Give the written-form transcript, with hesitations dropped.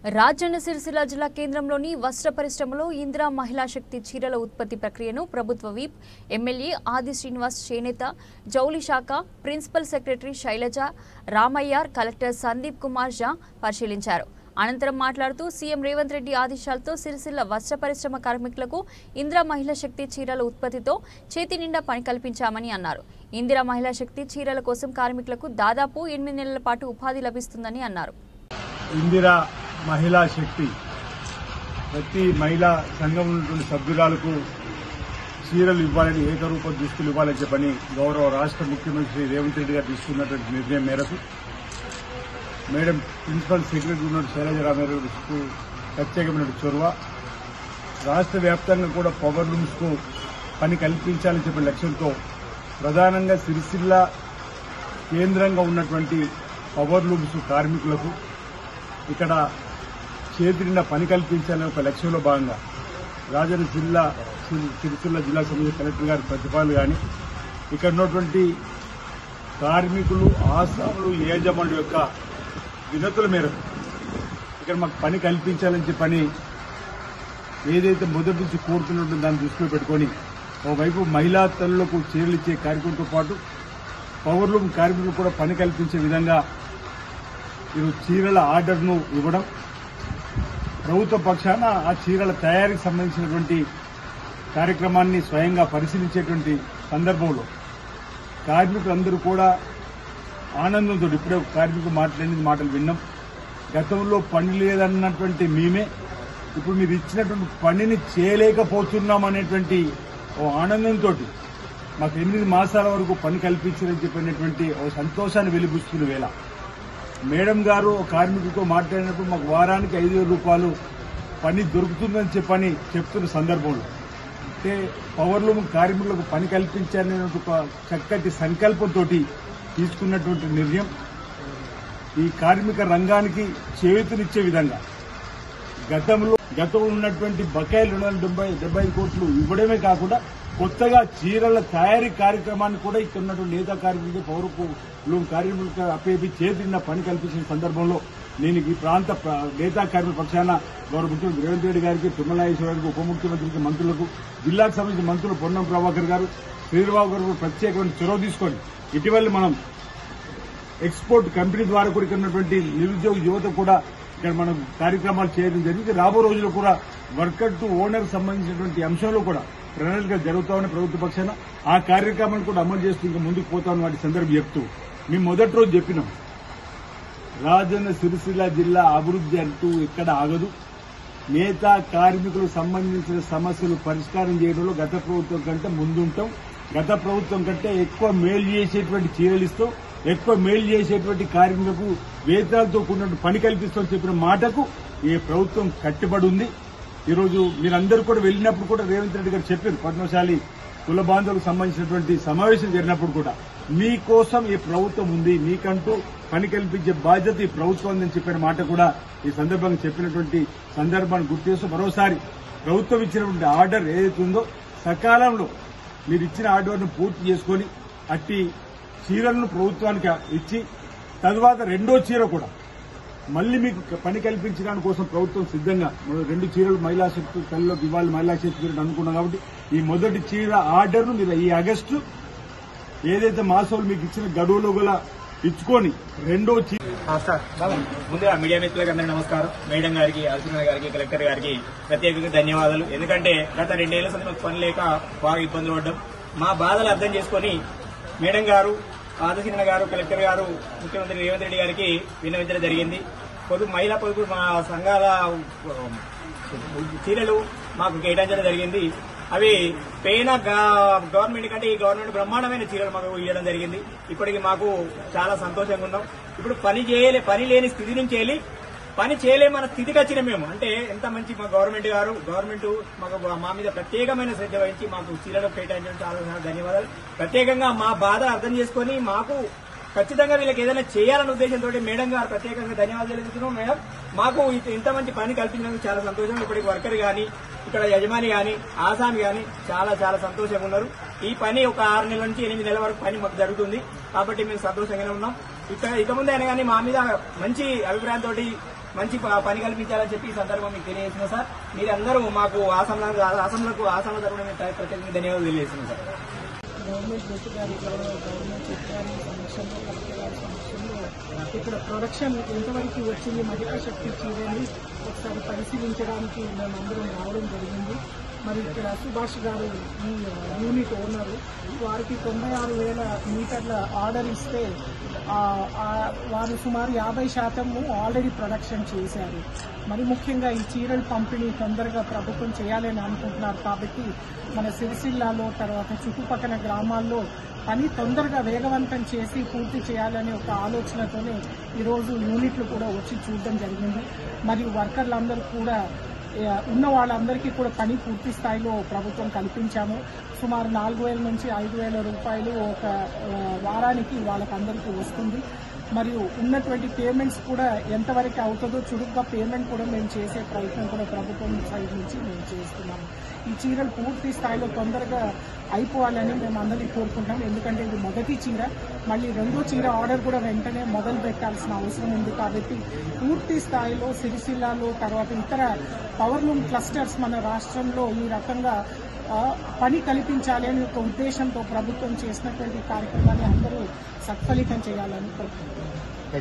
రాజన్న సిరిసిల్ల జిల్లా కేంద్రంలోని వస్త్ర పరిశ్రమలో ఇందిరా మహిళా శక్తి చీరల ఉత్పత్తి ప్రక్రియను ప్రభుత్వ విప్ ఎమ్మెల్యే ఆది శ్రీనివాస్ చేనేత జౌలి శాఖ principal secretary Shailaja Ramayyar collector Sandeep Kumar Jha పరిశీలించారు. అనంతరం మాట్లాడుతూ సీఎం రేవంత్ రెడ్డి ఆదేశాలతో సిరిసిల్ల వస్త్ర పరిశ్రమ కార్మికులకు ఇందిరా మహిళా శక్తి చీరల ఉత్పత్తితో చేతి నిండా పని కల్పించామని అన్నారు. ఇందిరా మహిళా శక్తి చీరల కోసం కార్మికులకు దాదాపు 8 నెలల పాటు ఉపాధి లభిస్తుందని అన్నారు. ఇందిరా మహిళా శక్తి ప్రతి మహిళా సంఘం ఉన్నటువంటి సభ్యురాలకు చీరలు ఇవ్వాలని, ఏకరూప దుస్తులు ఇవ్వాలని చెప్పని గౌరవ రాష్ట్ర ముఖ్యమంత్రి రేవంత్ రెడ్డి గారు తీసుకున్నటువంటి నిర్ణయం మేరకు మేడం ప్రిన్సిపల్ సెక్రటరీ ఉన్న శైలజ రామయ్యకు ప్రత్యేకమైన చొరవ, రాష్ట్ర వ్యాప్తంగా కూడా పవర్ లూమ్స్ కు పని కల్పించాలని చెప్పిన లక్ష్యంతో ప్రధానంగా సిరిసిల్ల కేంద్రంగా ఉన్నటువంటి పవర్ లూమ్స్ కార్మికులకు ఇక్కడ చేతి నిండా పని కల్పించాలనే ఒక లక్ష్యంలో భాగంగా రాజన్న సిరిసిల్ల జిల్లా సంబంధించిన కలెక్టర్ గారి ప్రతిపాదనలు కానీ, ఇక్కడ ఉన్నటువంటి కార్మికులు, ఆసాములు, యాజమాన్యుల యొక్క వినతుల మేరకు ఇక్కడ మాకు పని కల్పించాలని చెప్పని ఏదైతే మొదటి నుంచి కోరుతున్నట్టు దాన్ని దృష్టిలో పెట్టుకుని ఓవైపు మహిళా తల్లులకు చీరలు ఇచ్చే కార్యక్రమంతో పాటు పవర్లూమ్ కార్మికులకు కూడా పని కల్పించే విధంగా ఈరోజు చీరల ఆర్డర్ను ఇవ్వడం, ప్రభుత్వ పక్షాన ఆ చీరల తయారీకి సంబంధించినటువంటి కార్యక్రమాన్ని స్వయంగా పరిశీలించేటువంటి సందర్భంలో కార్మికులందరూ కూడా ఆనందంతో ఇప్పుడే కార్మికులు మాటలు విన్నాం. గతంలో పని లేదన్నటువంటి మేమే ఇప్పుడు మీరు ఇచ్చినటువంటి పనిని చేయలేకపోతున్నాం అనేటువంటి ఓ ఆనందంతో మాకు 8 మాసాల వరకు పని కల్పించారని చెప్పినటువంటి ఓ సంతోషాన్ని వెలిబుస్తున్న వేళ మేడం గారు కార్మికులతో మాట్లాడినప్పుడు మాకు వారానికి 5,000 రూపాయలు పని దొరుకుతుందని చెప్పని చెప్తున్న సందర్భంలో అంటే పవర్లూమ్ కార్మికులకు పని కల్పించాలనే ఒక చక్కటి సంకల్పంతో తీసుకున్నటువంటి నిర్ణయం ఈ కార్మిక రంగానికి చేయూతనిచ్చే విధంగా గతంలో ఉన్నటువంటి బకాయిలు 275 కోట్లు ఇవ్వడమే కాకుండా కొత్తగా చీరల తయారీ కార్యక్రమాన్ని కూడా ఇక్కడ ఉన్నటువంటి నేతా కార్మికులు, పౌరలూమ్ కార్మికులకు అప్పేపి చేతిన్న పని కల్పించిన సందర్భంలో నేను ఈ ప్రాంత నేతా కార్మికుల పక్షాన గౌరవ ముఖ్యమంత్రి రేవంత్ రెడ్డి గారికి, తుమ్మలాయేశ్వర గారికి, ఉప ముఖ్యమంత్రికి, మంత్రులకు, జిల్లాకు సంబంధించిన మంత్రులు పొన్నం ప్రభాకర్ గారు, శ్రీరావు గారు ప్రత్యేకమైన చొరవ తీసుకొని ఇటీవల మనం ఎక్స్పోర్ట్ కంపెనీ ద్వారా కూడా ఇక్కడ ఉన్నటువంటి నిరుద్యోగ యువత కూడా ఇక్కడ మనం కార్యక్రమాలు చేయడం జరిగింది. రాబో రోజుల్లో కూడా వర్కర్ టు ఓనర్ సంబంధించినటువంటి అంశంలో కూడా ప్రణాళిక జరుగుతామని ప్రభుత్వ పక్షాన ఆ కార్యక్రమాన్ని కూడా అమలు చేస్తూ ఇంకా ముందుకు పోతామని వాటి సందర్భం చెప్తూ మేము మొదటి రోజు చెప్పినాం, రాజన్న సిరిసిల్ల జిల్లా అభివృద్ధి అంటూ ఎక్కడ ఆగదు. నేతా కార్మికులకు సంబంధించిన సమస్యలు పరిష్కారం చేయడంలో గత ప్రభుత్వం కంటే ముందుంటాం. గత ప్రభుత్వం కంటే ఎక్కువ మేలు చేసేటువంటి చీరలు ఇస్తాం, ఎక్కువ మేలు చేసేటువంటి కార్మికులకు వేతనాలతో కూడిన పని కల్పిస్తామని చెప్పిన మాటకు ఈ ప్రభుత్వం కట్టుబడి ఉంది. ఈరోజు మీరందరూ కూడా వెళ్ళినప్పుడు కూడా రేవంత్ రెడ్డి గారు చెప్పారు, పద్మశాలి కుల బాంధవులకు సంబంధించినటువంటి సమావేశం జరిగినప్పుడు కూడా మీకోసం ఈ ప్రభుత్వం ఉంది, మీకంటూ పని కల్పించే బాధ్యత ఈ ప్రభుత్వం ఉందని చెప్పిన మాట కూడా ఈ సందర్భంగా చెప్పినటువంటి సందర్భాన్ని గుర్తు చేస్తూ మరోసారి ప్రభుత్వం ఇచ్చినటువంటి ఆర్డర్ ఏదైతే ఉందో సకాలంలో మీరు ఇచ్చిన ఆర్డర్ను పూర్తి చేసుకుని అట్టి చీరలను ప్రభుత్వానికి ఇచ్చి తరువాత రెండో చీర కూడా మళ్లీ మీకు పని కల్పించడానికి కోసం ప్రభుత్వం సిద్దంగా 2 చీరలు మహిళా శక్తి తల్లిలోకి ఇవ్వాలి, మహిళా శక్తి అనుకున్నాం. కాబట్టి ఈ మొదటి చీర ఆర్డర్ను మీరు ఈ ఆగస్టు ఏదైతే మాసంలో మీకు ఇచ్చిన గడువులో గల ఇచ్చుకొని రెండో చీర. ముందుగా మీడియా మిత్రులకు అందరికీ నమస్కారం. మేడం గారికి, అల్సున్న గారికి, కలెక్టర్ గారికి ప్రత్యేకంగా ధన్యవాదాలు. ఎందుకంటే గత 2 ఏళ్ల సంది మాకు పని లేక బాగా ఇబ్బందులు పడ్డాం. మా బాధలు అర్థం చేసుకుని మేడం గారు, ఆదిశ్రీనివాస్ గారు, కలెక్టర్ గారు, ముఖ్యమంత్రి రేవంత్ రెడ్డి గారికి విన్నవించడం జరిగింది. మహిళా పొదుపు మా సంఘాల చీరలు మాకు కేటాయించడం జరిగింది. అవి పేన గవర్నమెంట్ కంటే ఈ గవర్నమెంట్ బ్రహ్మాండమైన చీరలు మాకు ఇవ్వడం జరిగింది. ఇప్పటికి మాకు చాలా సంతోషంగా ఉన్నాం. ఇప్పుడు పని లేని స్థితి నుంచి వెళ్ళి పని చేయలేమన్న స్థితికి వచ్చిన మేము. అంటే ఎంత మంచి మా గవర్నమెంట్ మాకు మా మీద ప్రత్యేకమైన శ్రద్ధ వహించి మాకు చీరలు కేటాయించడం చాలా చాలా ధన్యవాదాలు. ప్రత్యేకంగా మా బాధ అర్థం చేసుకుని మాకు ఖచ్చితంగా వీళ్ళకి ఏదైనా చేయాలన్న ఉద్దేశంతో మేడం గారు ప్రత్యేకంగా ధన్యవాదాలు తెలుపుతున్నాం. మేడం మాకు ఇంత మంచి పని కల్పించినందుకు చాలా సంతోషం. ఇప్పటికి వర్కర్ గాని, ఇక్కడ యజమాని గాని, ఆసామి గాని చాలా చాలా సంతోషంగా ఉన్నారు. ఈ పని ఒక 6 నెలల నుంచి 8 నెలల వరకు పని మాకు జరుగుతుంది. కాబట్టి మేము సంతోషంగానే ఉన్నాం. ఇక ముందు అయినా కానీ మా మీద మంచి అభిప్రాయంతో మంచి పని కల్పించాలని చెప్పి ఈ సందర్భం మీకు తెలియజేస్తున్నాం సార్. మీరందరూ మాకు ఆసాంల తరఫున ప్రత్యేకంగా ధన్యవాదాలు తెలియజేస్తున్నాం సార్. గవర్నమెంట్ బెస్ట్ గారి గవర్నమెంట్ చెప్పారు సమక్షంలో కలెక్టర్ గారి సమక్షంలో ఇక్కడ ప్రొడక్షన్ ఎంతవరకు వచ్చింది మహిళా శక్తి చీరని ఒకసారి పరిశీలించడానికి మేమందరం రావడం జరిగింది. మరి ఇక్కడ సుభాష్ గారు ఈ యూనిట్ ఓనరు, వారికి 96,000 మీటర్ల ఆర్డర్ ఇస్తే వారు సుమారు 50% ఆల్రెడీ ప్రొడక్షన్ చేశారు. మరి ముఖ్యంగా ఈ చీరల పంపిణీ తొందరగా ప్రభుత్వం చేయాలని అనుకుంటున్నారు కాబట్టి మన సిరిసిల్లాలో తర్వాత చుట్టుపక్కల గ్రామాల్లో పని తొందరగా వేగవంతం చేసి పూర్తి చేయాలనే ఒక ఆలోచనతోనే ఈరోజు యూనిట్లు కూడా వచ్చి చూడడం జరిగింది. మరియు వర్కర్లందరూ కూడా ఉన్న వాళ్ళందరికీ కూడా పని పూర్తి స్థాయిలో ప్రభుత్వం కల్పించాము. సుమారు 4,000 నుంచి 5,000 రూపాయలు ఒక వారానికి వాళ్ళకందరికీ వస్తుంది. మరియు ఉన్నటువంటి పేమెంట్స్ కూడా ఎంతవరకు అవుతుందో చురుగ్గా పేమెంట్ కూడా మేము చేసే ప్రయత్నం కూడా ప్రభుత్వం సైడ్ నుంచి మేము చేస్తున్నాము. ఈ చీరలు పూర్తి స్థాయిలో తొందరగా అయిపోవాలని మేము అందరినీ కోరుకుంటాం. ఎందుకంటే ఇది మొదటి చీర, మళ్ళీ రెండో చీర ఆర్డర్ కూడా వెంటనే మొదలు పెట్టాల్సిన అవసరం ఉంది. కాబట్టి పూర్తి స్థాయిలో సిరిసిల్లాలో తర్వాత ఇతర పవర్లూమ్ క్లస్టర్స్ మన రాష్ట్రంలో ఈ రకంగా పని కల్పించాలి అనే ఒక ఉద్దేశంతో ప్రభుత్వం చేసినటువంటి కార్యక్రమాన్ని అందరూ సత్ఫలితం చేయాలని కోరుకుంటున్నాం.